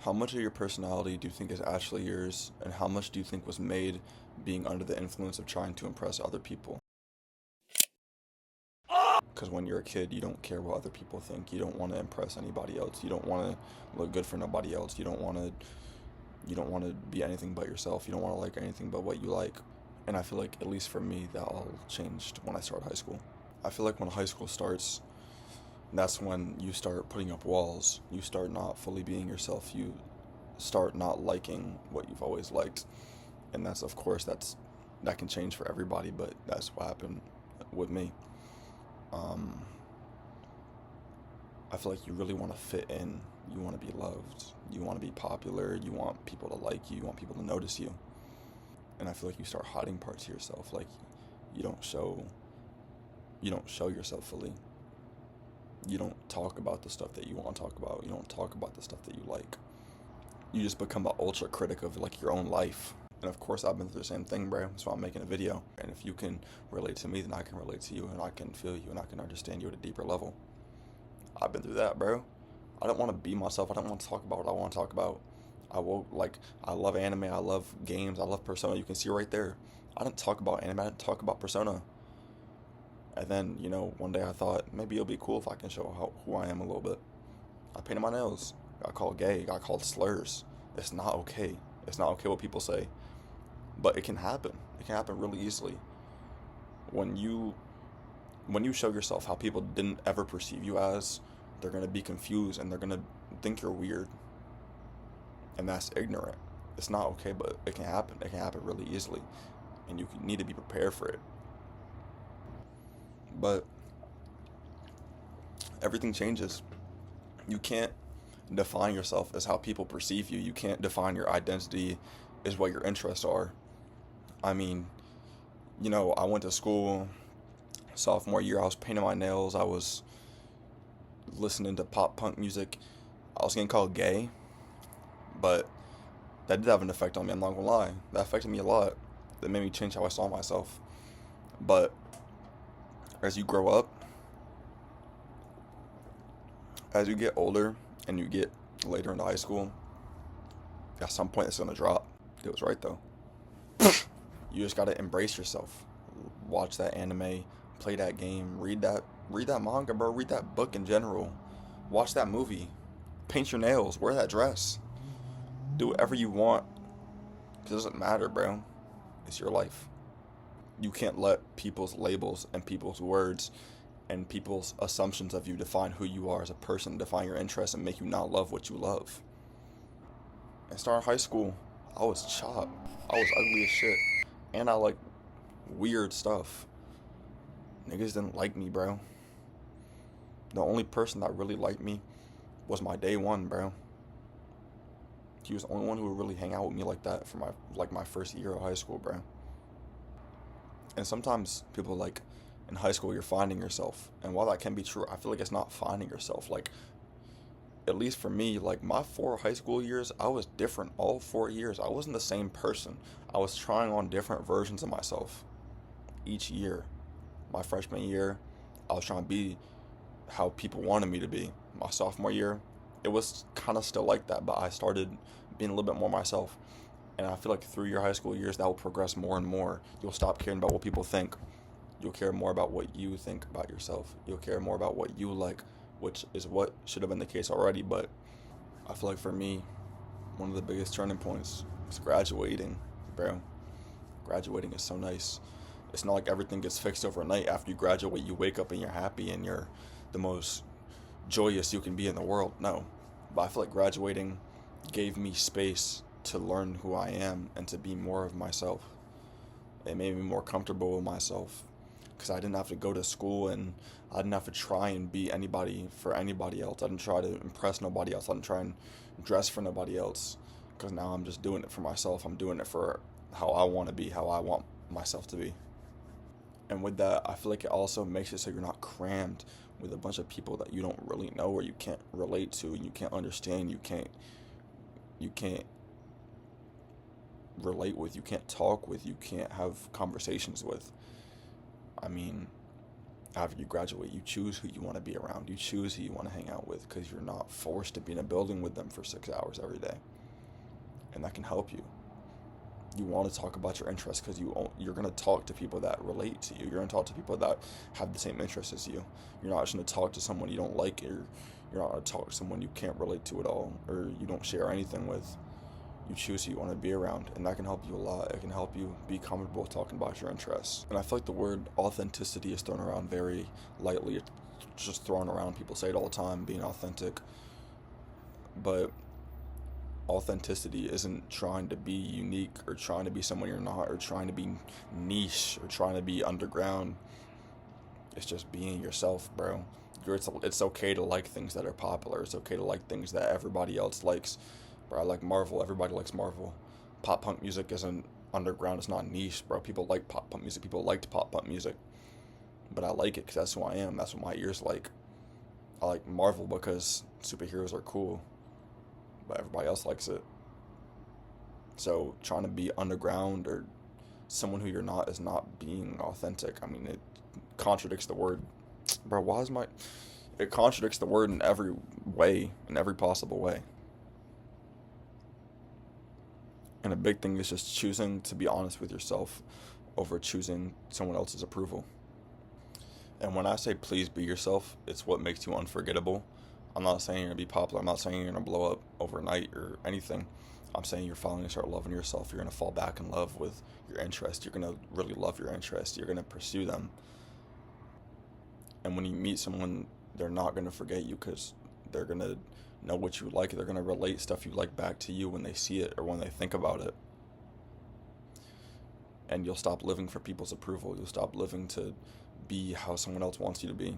How much of your personality do you think is actually yours, and how much do you think was made being under the influence of trying to impress other people? Because when you're a kid, you don't care what other people think. You don't want to impress anybody else. You don't want to look good for nobody else. You don't want to be anything but yourself. You don't want to like anything but what you like. And I feel like, at least for me, that all changed when I started high school. I feel like when high school starts, that's when you start putting up walls. You start not fully being yourself. You start not liking what you've always liked. And that's, of course, that can change for everybody, but that's what happened with me. Um, I feel like you really want to fit in. You want to be loved. You want to be popular. You want people to like you. You want people to notice you. And I feel like you start hiding parts of yourself. Like you don't show yourself fully. You don't talk about the stuff that you want to talk about. You don't talk about the stuff that you like. You just become an ultra critic of like your own life. And of course, I've been through the same thing, bro. That's why I'm making a video. And if you can relate to me, then I can relate to you, and I can feel you, and I can understand you at a deeper level. I've been through that, bro. I don't want to be myself. I don't want to talk about what I want to talk about. I love anime. I love games. I love Persona. You can see right there. I didn't talk about anime. I didn't talk about Persona. And then, one day I thought maybe it'll be cool if I can show who I am a little bit. I painted my nails. Got called gay. Got called slurs. It's not okay. It's not okay what people say. But it can happen. It can happen really easily. When you show yourself how people didn't ever perceive you as, they're going to be confused and they're going to think you're weird. And that's ignorant. It's not okay, but it can happen. It can happen really easily. And you need to be prepared for it. But everything changes. You can't define yourself as how people perceive you. You can't define your identity as what your interests are. I mean, I went to school sophomore year. I was painting my nails. I was listening to pop punk music. I was getting called gay, but that did have an effect on me. I'm not gonna lie. That affected me a lot. That made me change how I saw myself. But as you grow up, as you get older, and you get later into high school, at some point it's gonna drop. It was right though. You just gotta embrace yourself. Watch that anime, play that game, read that manga, bro. Read that book in general. Watch that movie. Paint your nails. Wear that dress. Do whatever you want. It doesn't matter, bro. It's your life. You can't let people's labels and people's words and people's assumptions of you define who you are as a person, define your interests, and make you not love what you love. And starting high school, I was chopped. I was ugly as shit. And I like weird stuff. Niggas didn't like me, bro. The only person that really liked me was my day one, bro. He was the only one who would really hang out with me like that for my first year of high school, bro. And sometimes people like, in high school you're finding yourself. And while that can be true, I feel like it's not finding yourself. Like, at least for me, like my 4 high school years, I was different all 4 years. I wasn't the same person. I was trying on different versions of myself each year. My freshman year, I was trying to be how people wanted me to be. My sophomore year, it was kind of still like that, but I started being a little bit more myself. And I feel like through your high school years, that will progress more and more. You'll stop caring about what people think. You'll care more about what you think about yourself. You'll care more about what you like, which is what should have been the case already. But I feel like for me, one of the biggest turning points is graduating, bro. Graduating is so nice. It's not like everything gets fixed overnight. After you graduate, you wake up and you're happy and you're the most joyous you can be in the world. No. But I feel like graduating gave me space to learn who I am and to be more of myself. It made me more comfortable with myself because I didn't have to go to school and I didn't have to try and be anybody for anybody else. I didn't try to impress nobody else. I didn't try and dress for nobody else because now I'm just doing it for myself. I'm doing it for how I want to be, how I want myself to be. And with that, I feel like it also makes it so you're not crammed with a bunch of people that you don't really know or you can't relate to, you can't understand, you can't relate with, you can't talk with, you can't have conversations with. I mean, After you graduate, you choose who you want to be around. You choose who you want to hang out with because you're not forced to be in a building with them for 6 hours every day. And that can help you. You want to talk about your interests because you're going to talk to people that relate to you. You're going to talk to people that have the same interests as you. You're not just going to talk to someone you don't like, or you're not going to talk to someone you can't relate to at all, or you don't share anything with. You choose who you want to be around, and that can help you a lot. It can help you be comfortable talking about your interests. And I feel like the word authenticity is thrown around very lightly. It's just thrown around. People say it all the time, being authentic. But authenticity isn't trying to be unique or trying to be someone you're not or trying to be niche or trying to be underground. It's just being yourself, bro. It's okay to like things that are popular. It's okay to like things that everybody else likes. Bro, I like Marvel. Everybody likes Marvel. Pop punk music isn't underground. It's not niche, bro. People like pop punk music. People liked pop punk music. But I like it because that's who I am. That's what my ears like. I like Marvel because superheroes are cool. But everybody else likes it. So trying to be underground or someone who you're not is not being authentic. I mean, it contradicts the word. Bro, it contradicts the word in every way, in every possible way. And a big thing is just choosing to be honest with yourself over choosing someone else's approval. And when I say please be yourself, it's what makes you unforgettable. I'm not saying you're going to be popular. I'm not saying you're going to blow up overnight or anything. I'm saying you're finally going to start loving yourself. You're going to fall back in love with your interests. You're going to really love your interests. You're going to pursue them. And when you meet someone, they're not going to forget you because they're going to know what you like. They're going to relate stuff you like back to you when they see it or when they think about it. And you'll stop living for people's approval. You'll stop living to be how someone else wants you to be.